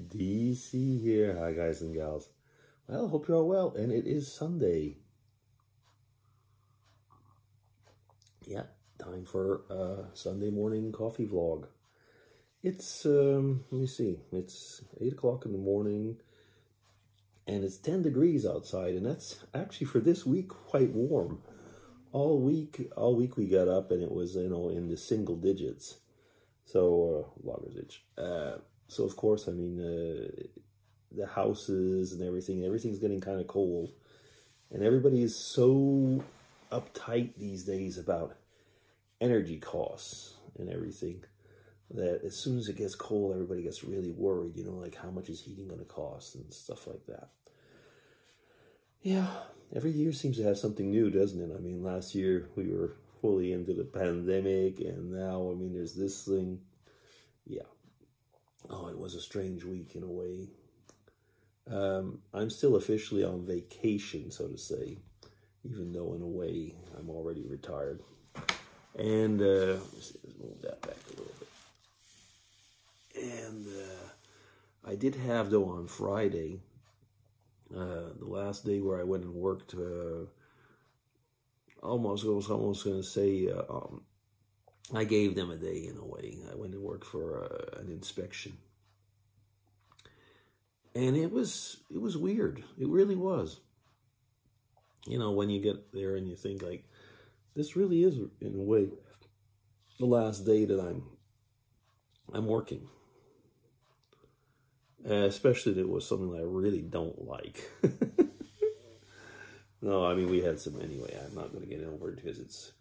DC here. Hi, guys and gals. Well, hope you're all well. And it is Sunday. Yeah, time for a Sunday morning coffee vlog. It's, let me see, it's 8 o'clock in the morning. And it's 10 degrees outside. And that's actually, for this week, quite warm. All week we got up and it was, in the single digits. So, vlogger's itch. So, of course, I mean, the houses and everything's getting kind of cold. And everybody is so uptight these days about energy costs and everything that as soon as it gets cold, everybody gets really worried, like how much is heating going to cost and stuff like that. Yeah, every year seems to have something new, doesn't it? I mean, last year we were fully into the pandemic, and now, I mean, there's this thing. Yeah. Oh, it was a strange week in a way. I'm still officially on vacation, so to say, even though in a way I'm already retired. And let's move that back a little bit. And I did have, though, on Friday, the last day where I went and worked, I was almost going to say, I gave them a day in a way. I went and worked for an inspection. And it was weird. It really was. When you get there and you think, like, this really is, in a way, the last day that I'm working. Especially that it was something that I really don't like. No, I mean, we had some, anyway, I'm not going to get over it because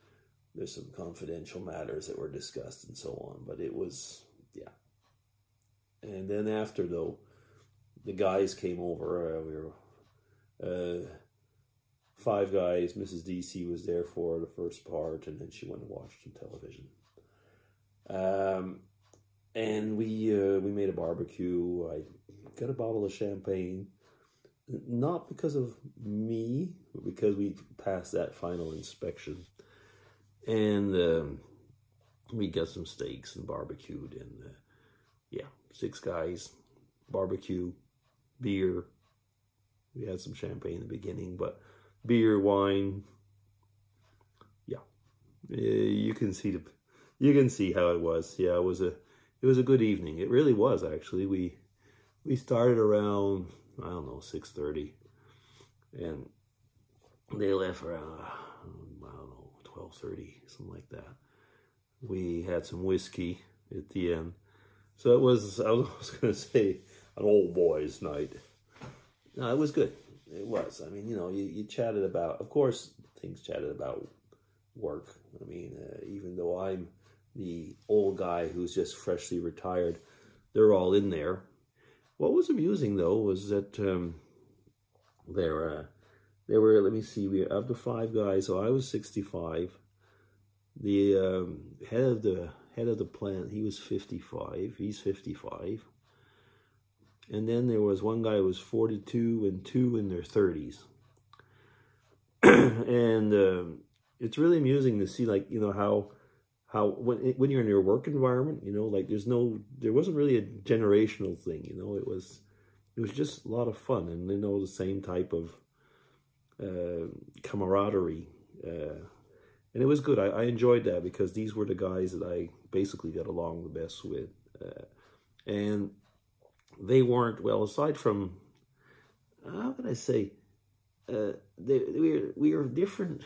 there's some confidential matters that were discussed and so on. But it was, yeah. And then after, though, the guys came over. We were 5 guys. Mrs. DC was there for the first part, and then she went and watched some television. And we made a barbecue. I got a bottle of champagne, not because of me, but because we passed that final inspection. And we got some steaks and barbecued, and yeah, 6 guys, barbecue, beer. We had some champagne in the beginning, but beer, wine, yeah, you can see how it was. Yeah, it was a good evening. It really was, actually. We started around, I don't know, 6:30, and they left around, I don't know, 12:30, something like that. We had some whiskey at the end. So it was, I was going to say, an old boys' night. No, it was good. It was. I mean, you chatted about, of course, things chatted about work. I mean, even though I'm the old guy who's just freshly retired, they're all in there. What was amusing, though, was that there were, let me see, we of the 5 guys, so I was 65. The head of the plant, he was 55. He's 55. And then there was one guy who was 42 and 2 in their 30s. And it's really amusing to see, like, how when you're in your work environment, like there wasn't really a generational thing, it was just a lot of fun, and the same type of camaraderie, and it was good. I enjoyed that because these were the guys that I basically got along the best with, and they weren't, well, aside from, how can I say, we are different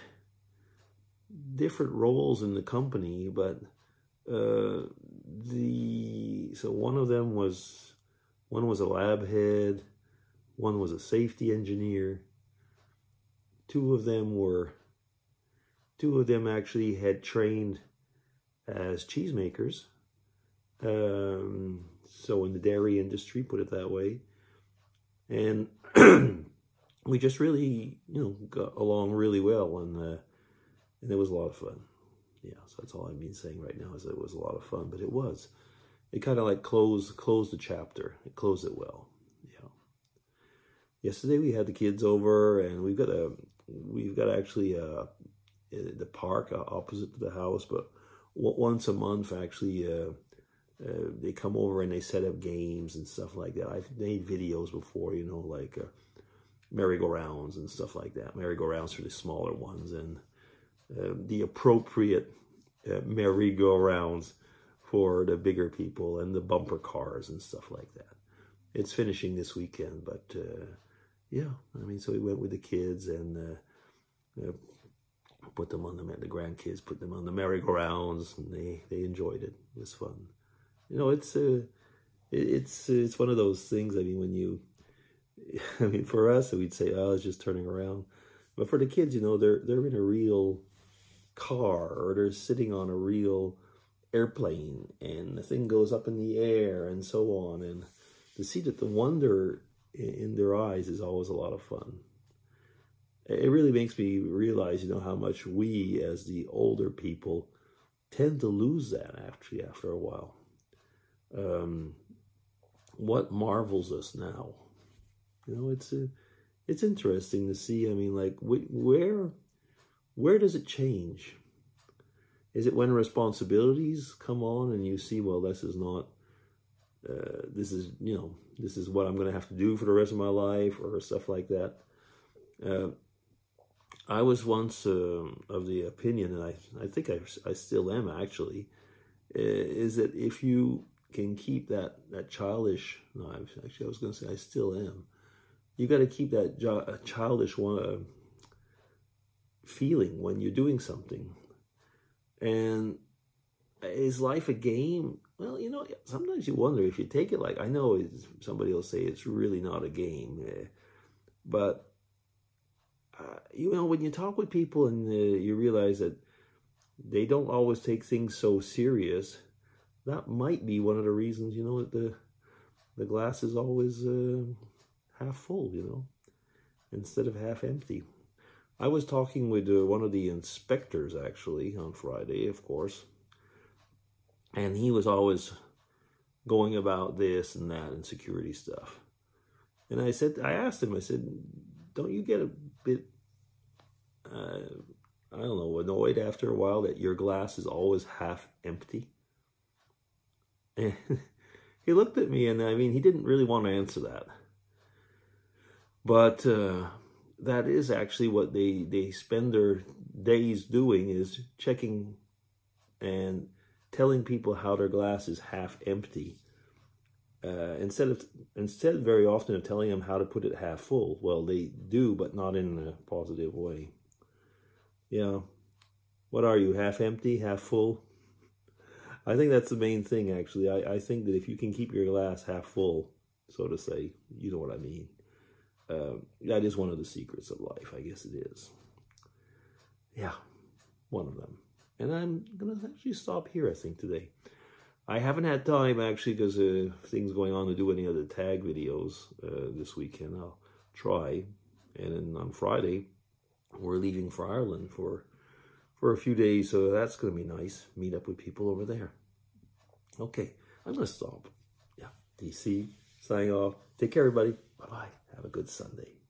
roles in the company, but so one was a lab head, one was a safety engineer. Two of them actually had trained as cheesemakers. So in the dairy industry, put it that way. And we just really, got along really well, and it was a lot of fun. Yeah, so that's all I've been saying right now, is that it was a lot of fun. But it kind of like closed the chapter. It closed it well. Yeah. Yesterday we had the kids over, and we've got actually the park opposite to the house. But once a month, actually, they come over and they set up games and stuff like that. I've made videos before, you know, like merry-go-rounds and stuff like that. Merry-go-rounds for the smaller ones, and the appropriate merry-go-rounds for the bigger people, and the bumper cars and stuff like that. It's finishing this weekend, but yeah, I mean, so we went with the kids and put them on the grandkids, put them on the merry-go-rounds, and they enjoyed it. It was fun. You know, it's one of those things. I mean, I mean, for us, we'd say, oh, it's just turning around. But for the kids, you know, they're in a real car, or they're sitting on a real airplane, and the thing goes up in the air and so on. And to see that the wonder in their eyes is always a lot of fun. It really makes me realize, you know, how much we as the older people tend to lose that actually after a while. What marvels us now? You know, it's interesting to see. I mean, like, where does it change? Is it when responsibilities come on and you see, well, this is not, this is, you know, this is what I'm going to have to do for the rest of my life, or stuff like that? I was once of the opinion, and I think I still am actually, is that if you can keep that childish, no, actually I was going to say I still am, you got to keep that childish feeling when you're doing something. And is life a game? Well, you know, sometimes you wonder if you take it like, I know somebody will say it's really not a game, but you know, when you talk with people and you realize that they don't always take things so serious, that might be one of the reasons, you know, that the glass is always half full, you know, instead of half empty. I was talking with one of the inspectors, actually, on Friday, of course, and he was always going about this and that and security stuff. And I asked him, I said, don't you get a bit, I don't know, annoyed after a while that your glass is always half empty? And he looked at me, and I mean, he didn't really want to answer that. But that is actually what they spend their days doing, is checking and telling people how their glass is half empty. Instead very often of telling them how to put it half full. Well, they do, but not in a positive way. Yeah. What are you, half empty, half full? I think that's the main thing, actually. I think that if you can keep your glass half full, so to say, you know what I mean. That is one of the secrets of life, I guess it is. Yeah, one of them. And I'm going to actually stop here, I think, today. I haven't had time, actually, because things going on, to do any other tag videos this weekend. I'll try. And then on Friday, we're leaving for Ireland for a few days, so that's going to be nice. Meet up with people over there. Okay, I'm going to stop. Yeah, DC, signing off. Take care, everybody. Bye-bye. Have a good Sunday.